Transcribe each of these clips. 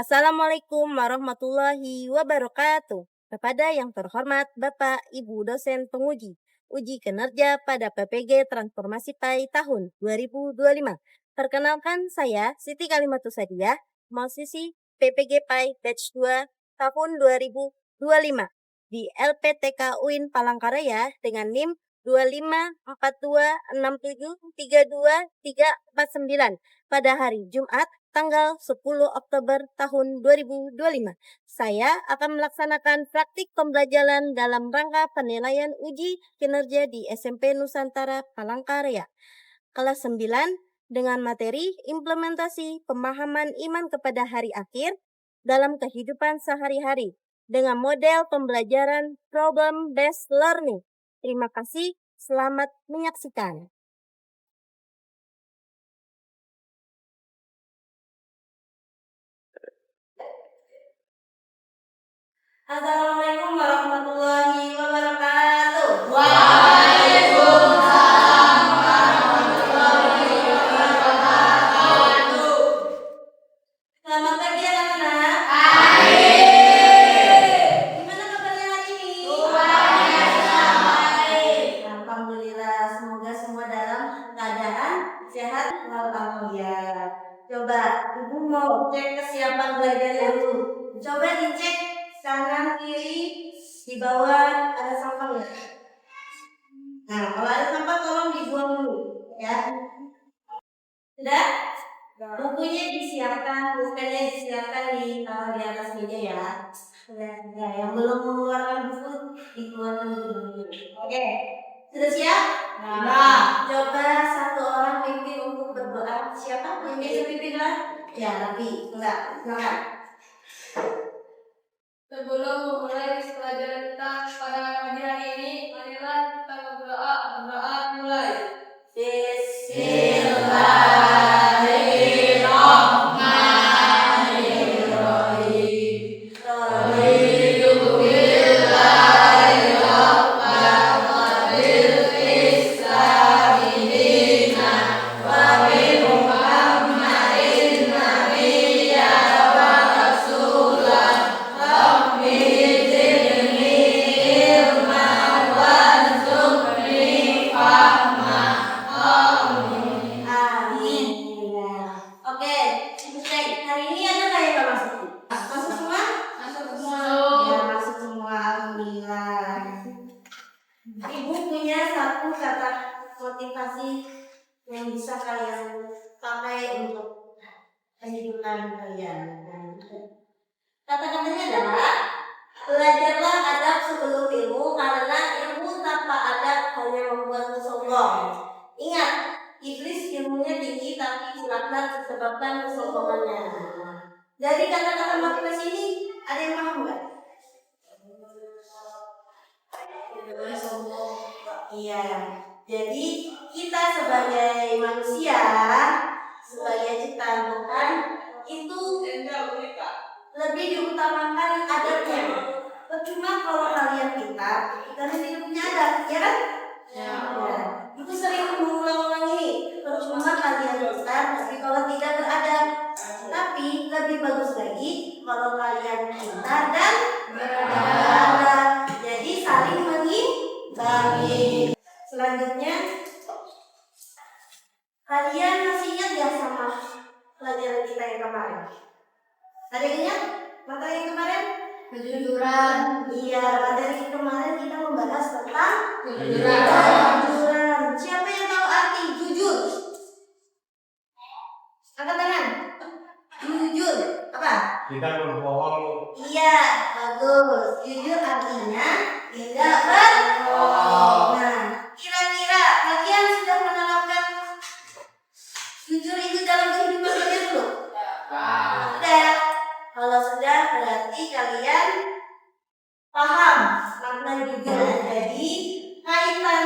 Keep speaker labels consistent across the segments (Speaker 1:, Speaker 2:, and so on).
Speaker 1: Assalamualaikum warahmatullahi wabarakatuh. Kepada yang terhormat Bapak Ibu dosen penguji uji kinerja pada PPG Transformasi PAI tahun 2025. Perkenalkan saya Siti Kalimatus Sadiah, mahasiswi PPG PAI batch 2 tahun 2025 di LPTK UIN Palangkaraya dengan NIM 2542673239 pada hari Jumat tanggal 10 Oktober tahun 2025. Saya akan melaksanakan praktik pembelajaran dalam rangka penilaian uji kinerja di SMP Nusantara Palangkaraya. Kelas 9 dengan materi implementasi pemahaman iman kepada hari akhir dalam kehidupan sehari-hari dengan model pembelajaran problem based learning. Terima kasih, selamat menyaksikan. Assalamualaikum warahmatullahi wabarakatuh.
Speaker 2: Waalaikumsalam warahmatullahi wabarakatuh.
Speaker 1: Selamat pagi anak-anak.
Speaker 2: Pagi.
Speaker 1: Gimana kabarnya hari ini?
Speaker 2: Luar biasa baik.
Speaker 1: Alhamdulillah, semoga semua dalam keadaan sehat walafiat. Coba ibu mau cek kesiapan belajarnya dulu. Coba dicek kanan kiri di bawah ada sampah nggak? Nah, kalau ada sampah tolong dibuang dulu, ya. Sudah? Bukunya disiapkan, bukunya disiapkan di atas meja ya. Nah, yang belum mengeluarkan buku dikeluarkan dulu. Oke, sudah siap?
Speaker 2: Nah,
Speaker 1: Coba satu orang pimpin untuk berdoa. Siapa yang bisa pimpin lah? Ya, Nabi. Enggak, silakan.
Speaker 2: sebelum memulai pelajaran kita pada pagi hari ini, marilah kita berdoa. Berdoa mulai. Bismillahirrahmanirrahim.
Speaker 1: Amin. Oke, cek. Hari ini ada nggak yang nggak masuk? Masuk semua?
Speaker 2: Masuk
Speaker 1: Ya,
Speaker 2: semua.
Speaker 1: masuk semua. Alhamdulillah. Ibu punya satu kata motivasi yang bisa kalian pakai untuk kehidupan kalian. Kata-katanya adalah belajarlah adab sebelum ilmu karena ilmu tanpa adab hanya membuatmu sombong. Ingat, iblis ilmunya tinggi tapi silaplah disebabkan kesombongannya. Dari kata-kata motivasi ini ada yang paham nggak? Iya. Jadi kita sebagai manusia, sebagai ciptaan Tuhan itu lebih diutamakan adabnya. Percuma kalau kalian pintar, kalian tidak punya adab, ya kan?
Speaker 2: Ya.
Speaker 1: Itu sering mengulang-ulangi. Percuma kalian pintar, tapi kalau tidak beradab. Tapi lebih bagus lagi kalau kalian pintar dan beradab. Jadi saling mengimbangi. Selanjutnya, kalian masih ingat gak sama pelajaran kita yang kemarin? Ada yang ingat materi yang kemarin?
Speaker 2: Kejujuran.
Speaker 1: Iya, materi kemarin kita membahas tentang
Speaker 2: Kejujuran.
Speaker 1: kejujuran. Siapa yang tahu arti jujur? Angkat tangan. Jujur apa?
Speaker 3: Kita berbohong.
Speaker 1: Iya, bagus. Jujur artinya tidak berbohong. Nah, kira-kira kalian sudah menerapkan jujur itu dalam kehidupan kalian belum? Sudah. Kalau sudah, berarti kalian paham makna jujur. Jadi kaitan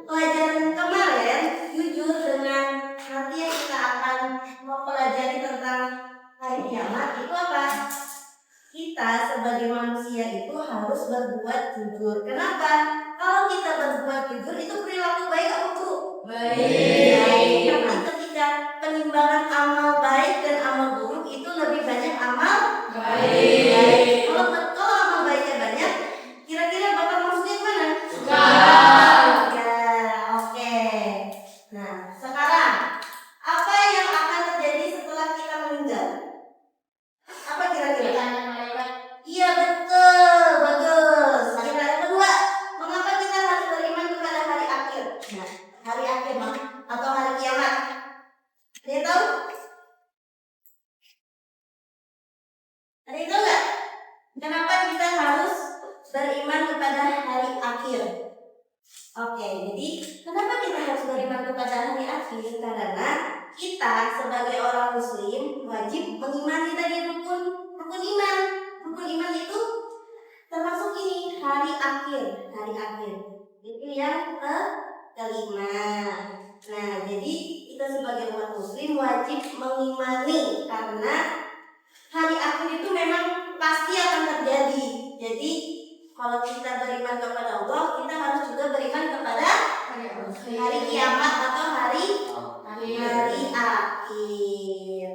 Speaker 1: pelajaran kemarin jujur dengan nanti yang kita akan mempelajari tentang hari kiamat itu apa? Kita sebagai manusia itu harus berbuat jujur. Kenapa? Kalau kita berbuat jujur itu perilaku baik atau buruk?
Speaker 2: Baik.
Speaker 1: Tapi ketika penimbangan amal baik dan amal buruk itu lebih banyak amal jadi kenapa kita harus beriman kepada hari akhir? Karena kita sebagai orang muslim wajib mengimani tadi rukun iman. Rukun iman itu termasuk ini hari akhir. Itu yang kelima. Nah, jadi kita sebagai umat muslim wajib mengimani karena hari akhir itu memang pasti akan terjadi. Jadi kalau kita beriman kepada Allah, kita harus juga beriman kepada hari kiamat atau hari akhir.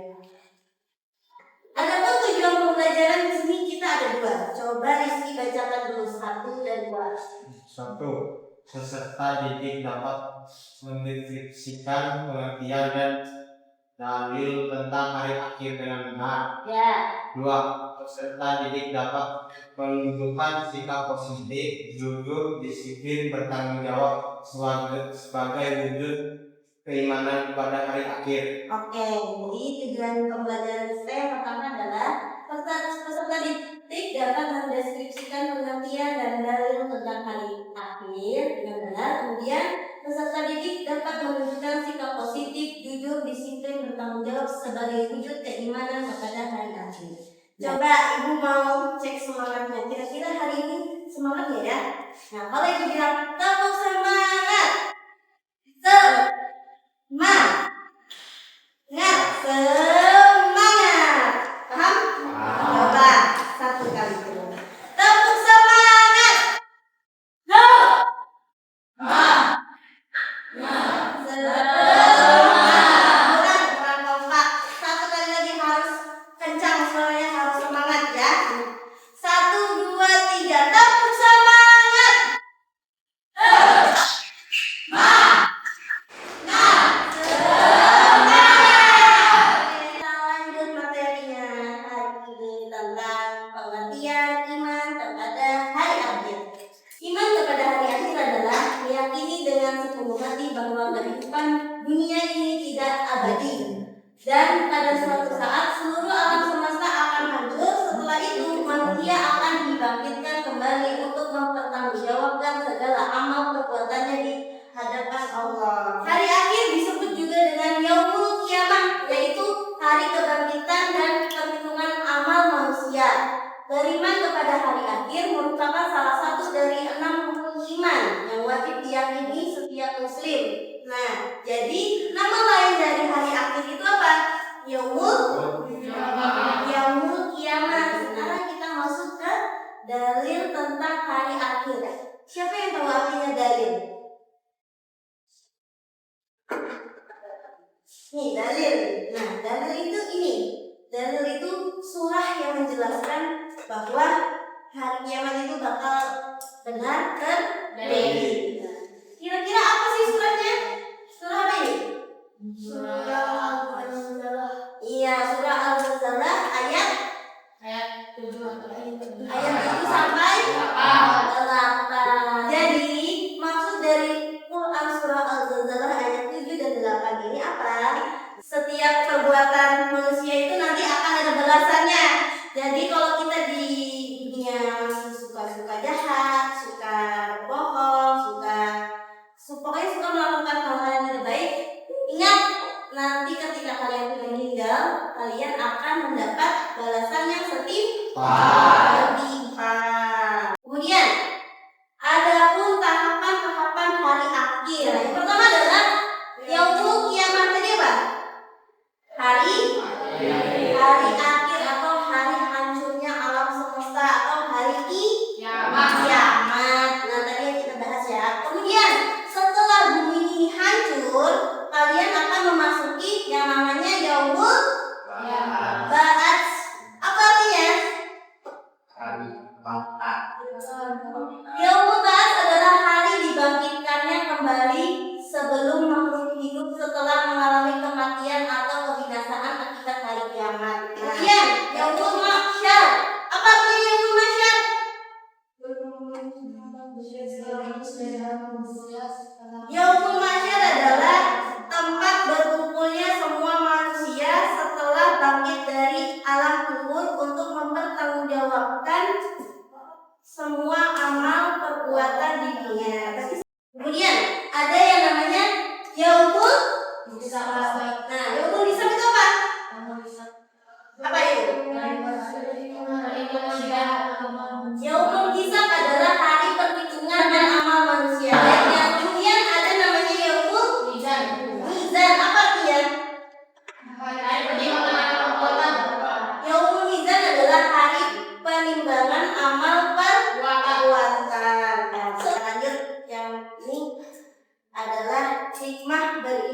Speaker 1: Adapun tujuan pembelajaran di sini kita ada 2. Coba Rizky bacakan dulu 1 dan 2.
Speaker 3: 1. Peserta didik dapat mendeskripsikan pengertian dan dalil tentang hari akhir dengan benar.
Speaker 1: Ya.
Speaker 3: 2. Peserta didik dapat menunjukkan sikap positif, jujur, disiplin, bertanggung jawab sebagai wujud keimanan kepada hari akhir.
Speaker 1: Oke, jadi tujuan pembelajaran kita yang pertama adalah peserta didik dapat mendeskripsikan pengertian dan dalil tentang hari akhir dengan benar. Kemudian peserta didik dapat menunjukkan sikap positif, jujur, disiplin, bertanggung jawab sebagai wujud keimanan kepada hari akhir. Coba ibu mau cek semangatnya. Kira-kira hari ini semangat nggak ya? Nah, kalau ibu bilang tepuk semangat, semangat, paham? Coba 1 kali dulu. Tepuk semangat. Kurang kompak. 1 kali lagi harus kencang suaranya, harus semangat ya. 1, 2, 3. Tepuk semangat. Kita lanjut materinya. Hari ini tentang pengertian iman kepada hari akhir. Iman kepada hari akhir adalah meyakini dengan sepenuh hati bahwa kehidupan dunia ini tidak abadi dan pada suatu saat seluruh alam semesta akan hancur. Setelah itu manusia akan dibangkitkan kembali untuk mempertanggungjawabkan segala amal perbuatannya di hadapan Allah. Hari akhir disebut juga dengan Yaumul Qiyamah, yaitu hari kebangkitan dan perhitungan amal manusia. Beriman kepada hari akhir merupakan salah satu dari 6 rukun iman yang wajib diyakini setiap muslim. Nah, jadi nama lain dari hari akhir itu apa? Yaumul Qiyamah. Sekarang kita masuk ke dalil tentang hari akhir. Siapa yang tahu artinya dalil? Nih, dalil. Nah, dalil itu ini. Dalil itu surah yang menjelaskan bahwa hari kiamat itu bakal benar terjadi. Kira-kira apa sih surahnya? Surah apa ini? Iya, surah Al-Zalzalah ayat 7 sampai 8. Jadi maksud dari Quran surah Al-Zalzalah ayat 7 dan 8 ini apa? Setiap perbuatan manusia itu nanti akan ada balasannya. Jadi kalau kita di dunia suka jahat, suka bohong, pokoknya suka melakukan hal-hal yang tidak baik, ingat nanti ketika kalian meninggal, kalian akan mendapat balasan yang setimpal. Kemudian adapun tahapan-tahapan hari akhir. Yang pertama adalah Yaumul Qiyamah tadi apa? Hari akhir atau hari hancurnya alam semesta atau hari kiamat. Nah, tadi yang kita bahas ya. Kemudian setelah bumi ini hancur, kalian akan memasuki yang namanya Yaumul Ba'ats. Apa artinya? Yaumul Ba'ats adalah hari dibangkitkannya kembali sebelum makhluk hidup setelah mengalami kematian atau kebinasaan akibat hari kiamat. Kemudian Yaumul Mahsyar. Apa artinya Yaumul Mahsyar? Yaumul Mahsyar adalah tempat berkumpulnya semua manusia setelah bangkit dari alam kubur untuk mempertanggungjawabkan semua amal perbuatan di dunia. Kemudian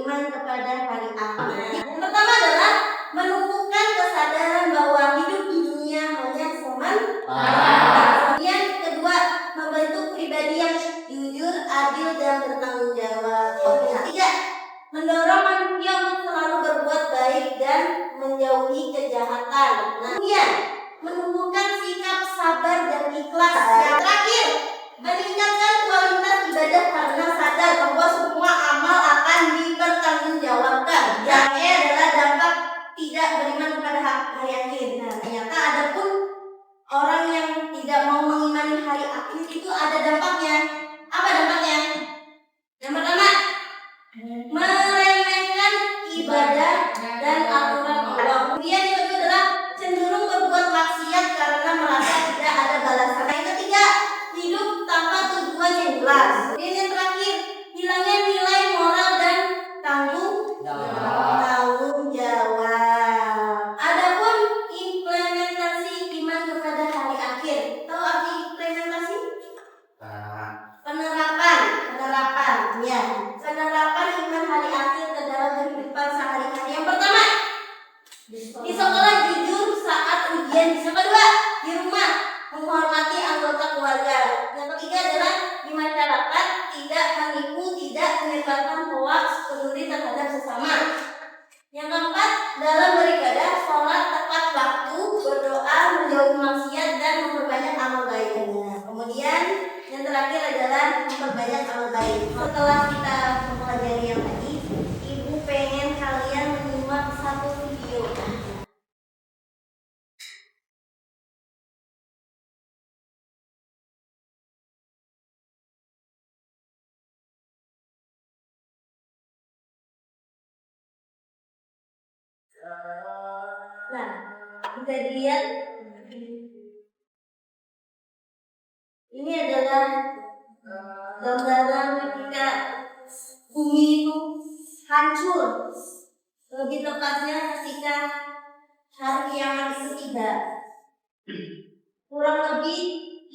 Speaker 1: beriman kepada hari akhir. Yang pertama adalah menumbuhkan kesadaran bahwa hidup di dunia hanya sementara. Kemudian kedua, membentuk pribadi yang jujur, adil, dan bertanggung jawab. Ketiga, mendorong manusia untuk selalu berbuat baik dan menjauhi kejahatan. Kemudian menumbuhkan sikap sabar dan ikhlas. Yang terakhir, meningkatkan kualitas ibadah karena sadar bahwa semua amal akan dipertanggungjawabkan. Yang adalah dampak tidak beriman kepada hari akhir. Nah, ternyata ada pun orang yang tidak mau mengimani hari akhir itu ada dampaknya. Apa dampaknya? Yang pertama, meremehkan ibadah dan aturan Allah. Kemudian yang kedua adalah cenderung berbuat maksiat karena merasa tidak ada balasan. Yang ketiga, hidup tanpa tujuan yang jelas. Kemudian yang terakhir, hilangnya nilai moral dan tanggung jawab. Adapun implementasi iman kepada hari akhir. Tahu arti implementasi? Penerapan, ya. Penerapan iman hari akhir ke dalam kehidupan sehari-hari. Yang pertama, di sekolah jujur saat ujian. Yang kedua, di rumah menghormati anggota keluarga. Yang ketiga adalah di masyarakat tidak menipu, tidak menyebarkan hoax, peduli terhadap sesama. Yang keempat, dalam beribadah, sholat tepat waktu, berdoa, menjauhi maksiat, dan memperbanyak amal baiknya. Kemudian yang terakhir adalah memperbanyak amal baik. Setelah kita mempelajari yang tadi, ibu pengen kalian menyimak satu video. Nah, bisa dilihat ini adalah gambaran ketika bumi itu hancur. Lebih tepatnya ketika hari kiamat itu tiba. Kurang lebih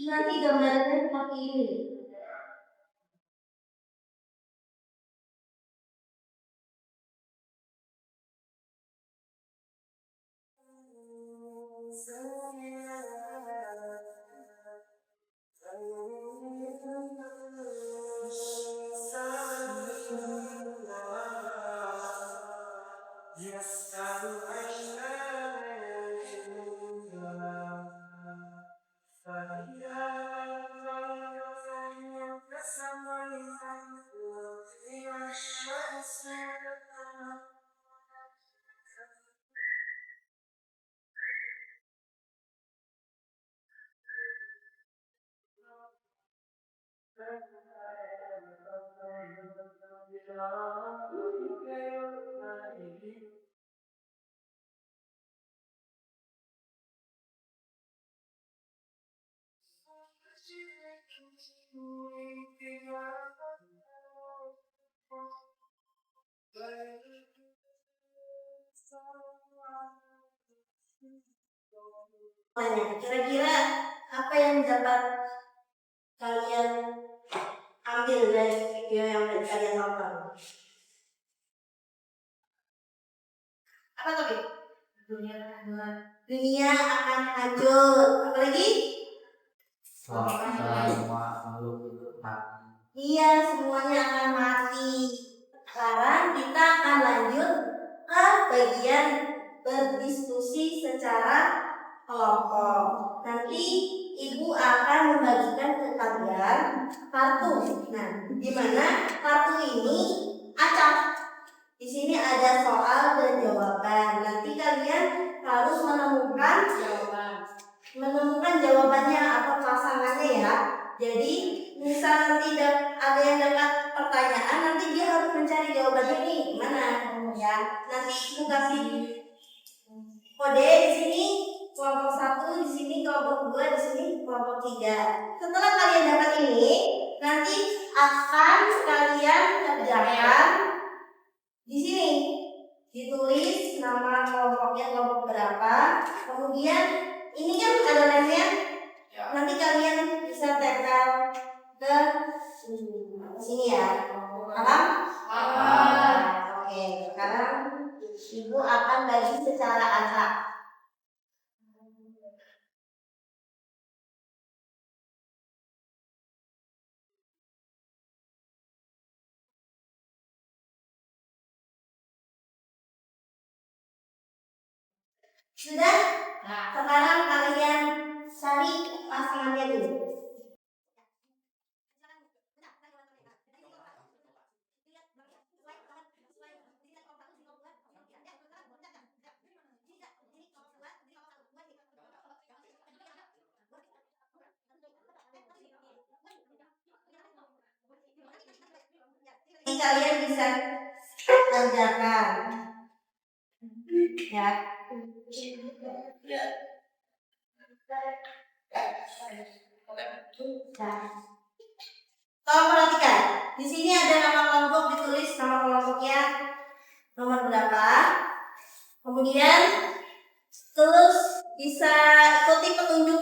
Speaker 1: nanti gambarannya seperti ini. Kira-kira apa yang dapat kalian ambil dari video yang kalian tonton? Apa tadi? Dunia akan hancur. Apa lagi? Iya, semuanya akan mati. Sekarang kita akan lanjut ke bagian berdiskusi secara kelompok. Nanti ibu akan membagikan ke kalian kartu. Nah, di mana kartu ini acak. Di sini ada soal dan jawaban. Nanti kalian harus menemukan jawabannya atau pasangannya ya. Jadi misal nanti ada yang dapat pertanyaan, nanti dia harus mencari jawabannya nih mana ya. Nanti ibu kasih kode di sini kelompok 1, di sini kelompok 2, di sini kelompok 3. Setelah kalian dapat ini, nanti akan kalian kerjakan di sini. Ditulis nama kelompoknya kelompok berapa. Kemudian ini kan ada lemnya. Nanti kalian bisa tempel ke sini ya. Paham? Sudah?
Speaker 2: Nah,
Speaker 1: Sekarang kalian cari pasangannya dulu. Ini kalian bisa kerjakan. Ya. Tolong perhatikan. Di sini ada nama kelompok, ditulis nama kelompoknya nomor berapa. Kemudian terus bisa ikuti petunjuk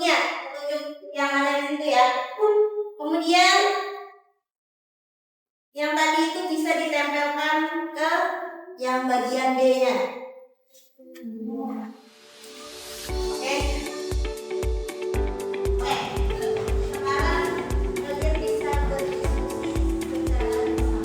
Speaker 1: yang ada di situ ya. Kemudian yang tadi itu bisa ditempelkan ke yang bagian D-nya. Oke. Sekarang kalian bisa berdiskusi secara bersama-sama.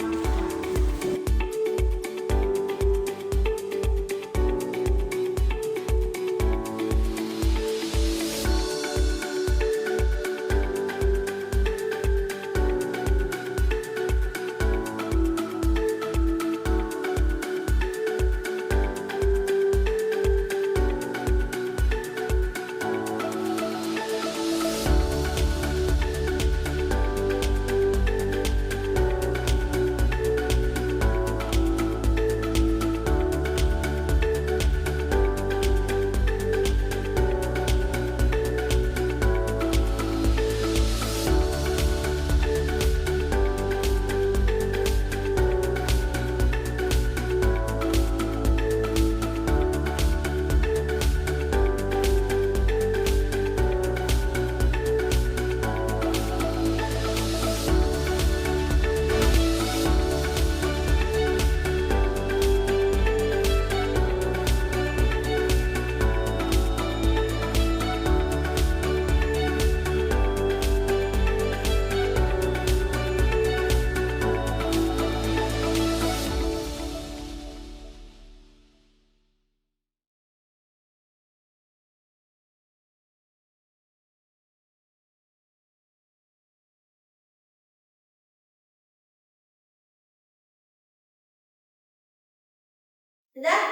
Speaker 1: Sudah?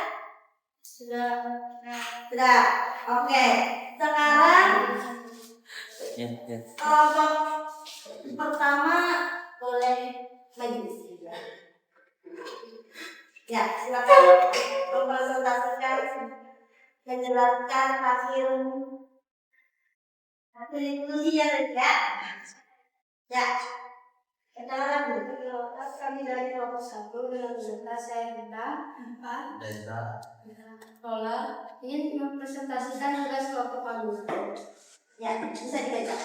Speaker 1: Sudah. Oke. Sekarang kelompok pertama boleh maju. Ya, silakan mempresentasikan, menjelaskan hasil ujian ya. Ya. Perkenalkan dulu. Kami dari kelompok 1 dengan peserta saya Dita, Lola ingin mempresentasikan tugas kelompok kami. Ya, bisa dibaca.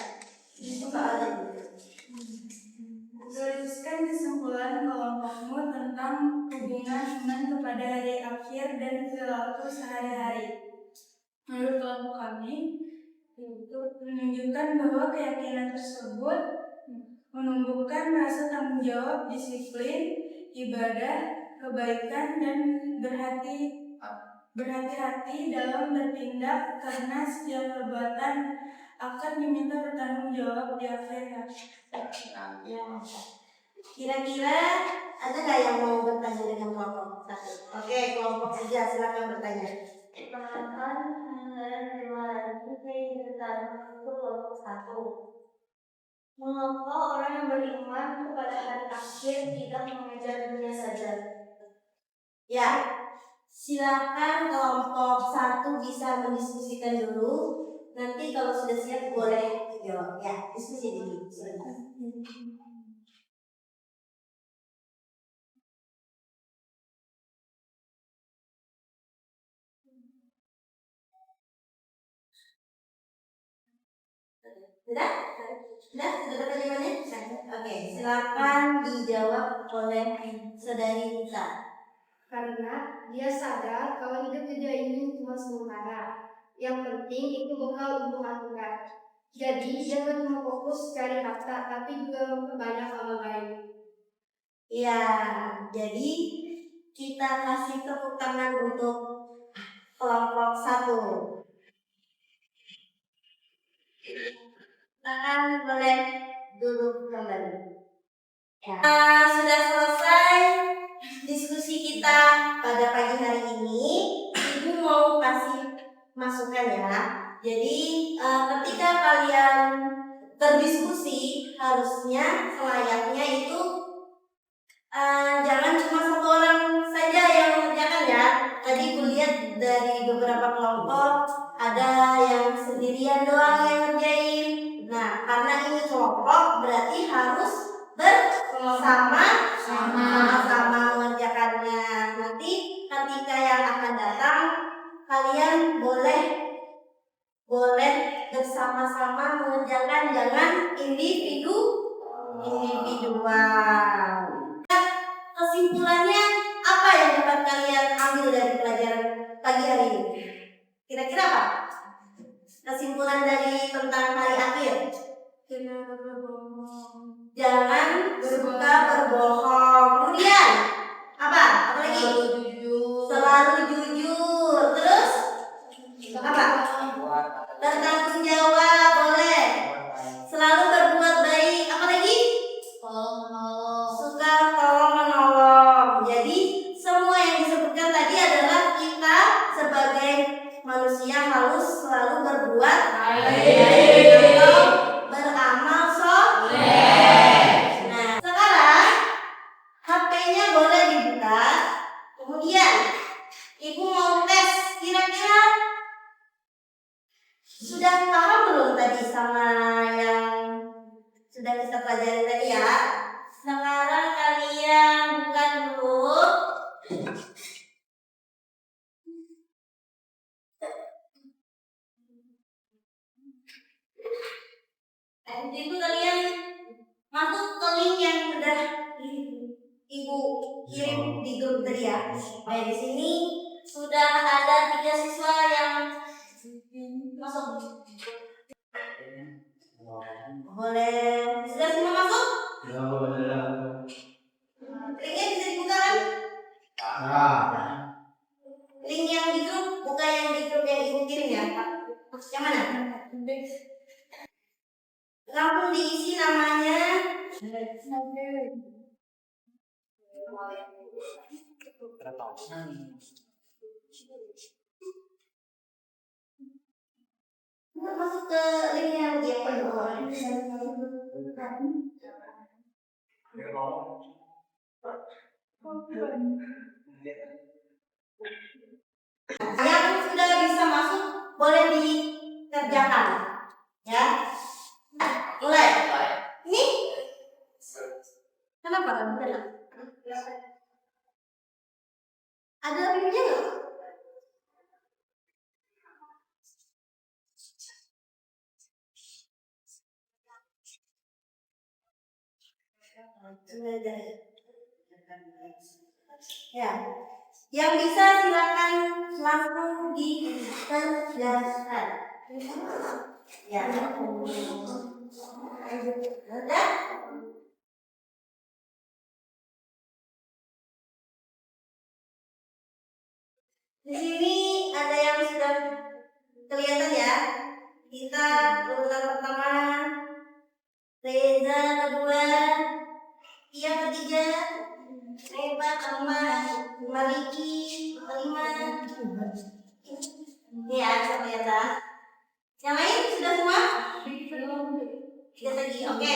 Speaker 1: Soalnya
Speaker 4: Tuliskan kesimpulan kelompokmu tentang hubungan iman kepada hari akhir dan perilaku sehari-hari. Menurut kelompok kami, menunjukkan bahwa keyakinan tersebut menumbuhkan rasa tanggung jawab, disiplin, ibadah, kebaikan, dan berhati-hati dalam bertindak karena setiap perbuatan akan diminta bertanggung jawab di akhirat.
Speaker 1: kira-kira ada nggak yang mau bertanya dengan kelompok 1? Oke, kelompok 3 silakan bertanya.
Speaker 2: perkenalkan saya Dewa Putri tentang kelompok 1. Mengapa orang yang beriman kepada hari akhir tidak mengejar dunia saja?
Speaker 1: Ya, silakan kelompok 1 bisa mendiskusikan dulu. Nanti kalau sudah siap boleh jawab. Ya, diskusi dulu. Silakan. Sudah? Sudah dapat jawabannya? Oke, silakan dijawab oleh saudari Nisa.
Speaker 5: Karena dia sadar kalau hidup dunia ini cuma sementara. Yang penting itu bekal untuk akhirat. Jadi dia bukan cuma fokus cari harta, tapi juga memperbanyak amal baik.
Speaker 1: Ya, jadi kita kasih tepuk tangan untuk kelompok 1. boleh duduk kembali. Ya. Sudah selesai diskusi kita pada pagi hari ini. Ibu mau kasih masukan ya. Jadi ketika kalian berdiskusi harusnya selayaknya itu jangan cuma satu orang saja yang mengerjakan ya. Tadi kulihat dari beberapa kelompok ada yang sendirian doang yang ngerjain. Nah, karena ini kelompok berarti harus sama-sama mengerjakannya. Nanti ketika yang akan datang kalian boleh bersama-sama mengerjakan, jangan individual. Kesimpulannya apa yang dapat kalian ambil dari pelajaran pagi hari ini? Kira-kira apa? Kesimpulan dari tentang hari akhir. Jangan suka berbohong. Kemudian apa? Apa lagi? Selalu jujur. Terus apa? Bertanggung jawab, boleh. Selalu berbuat baik. Apa lagi? Suka tolong menolong. Jadi semua yang disebutkan tadi adalah kita sebagai manusia harus selalu berbuat baik atau beramal soleh. Nah, sekarang HP-nya boleh dibuka. Kemudian ibu mau tes, kira-kira sudah paham belum tadi sama yang sudah kita pelajari tadi ya? Sekarang kalian buka dulu. Itu kalian masuk ke link yang sudah ibu kirim di grup tadi ya. Di sini sudah ada 3 siswa yang masuk. Boleh. Sudah semua masuk? Linknya bisa dibuka kan? Link yang di grup, bukan yang di grup yang ibu kirim ya. Yang mana? Langsung diisi namanya. Masuk ke link yang dia penuh. Yang sudah bisa masuk boleh dikerjakan, ya. Mulai. Ini kenapa? Ada linknya nggak? Ya, yang bisa silakan langsung dikerjakan. Ya, udah. Di sini ada yang sudah kelihatan ya. Kita urutan pertama, Reza kedua, Tia ketiga, Reba keempat, Maliki kelima. Ini ya, bisa kelihatan. Yang lain sudah semua? Tiga lagi, oke. Ya.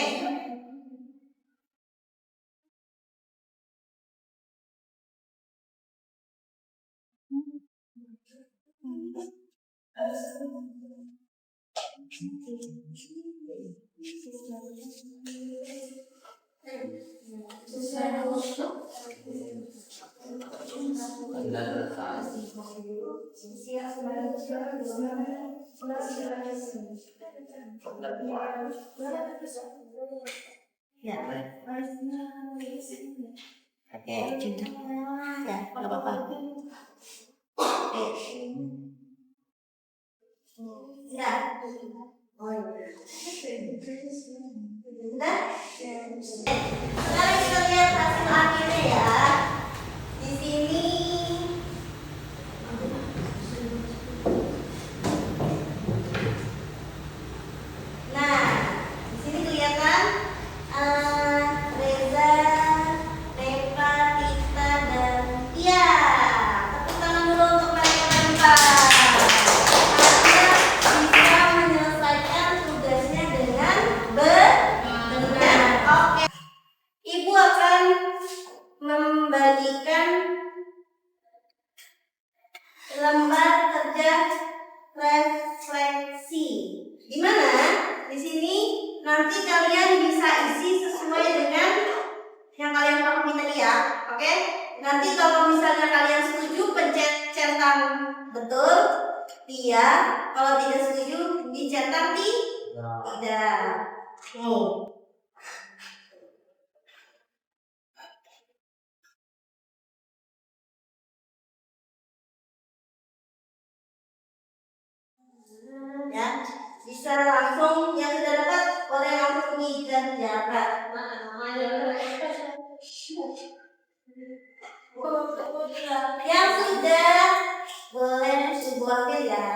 Speaker 1: Oke, ya, nggak apa-apa. Ya. Udah? Sekarang kita lihat hasil akhirnya ya. Di sini nah, Nanti kalau misalnya kalian setuju centang betul, iya. Kalau tidak setuju dicentang tidak. Ya, bisa langsung yang sudah dapat boleh langsung dikerjakan. Yang sudah boleh dibuatkan ya.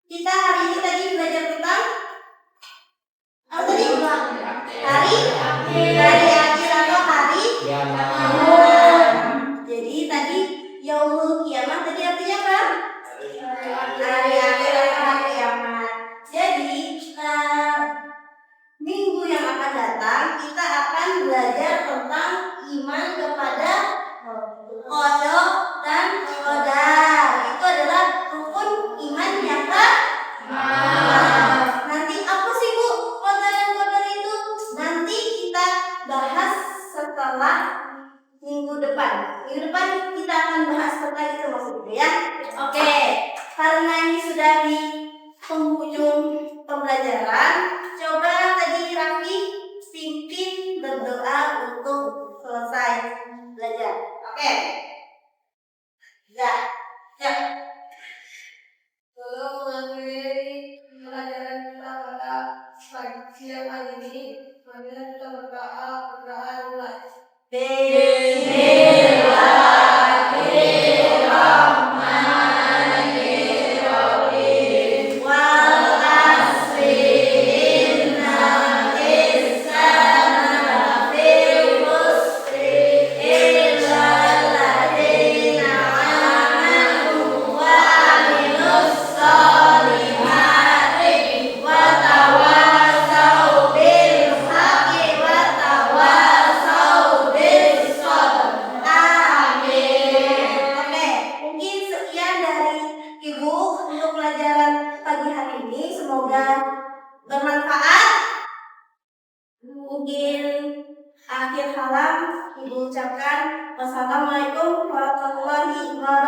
Speaker 1: Kita hari ini tadi belajar tentang apa tadi? Hari akhir atau hari kiamat. Jadi tadi yaumul kiamat tadi artinya apa? Hari akhir atau hari kiamat. Jadi minggu yang akan datang kita akan belajar tentang iman kepada qada dan qadar. Itu adalah rukun iman yang nanti apa sih Bu qada dan qadar itu? Nanti kita bahas setelah minggu depan. Minggu depan kita akan bahas tentang itu maksudnya ya. Oke, karena ini sudah di penghujung pembelajaran, coba tadi Raffi pimpin berdoa untuk selesai belajar. Oke. Ya. Tolong mengakhiri pelajaran kita pada siang hari ini. Marilah kita berdoa mulai. Bermanfaat. Mungkin akhir kalam ibu ucapkan wassalamualaikum warahmatullahi wabarakatuh.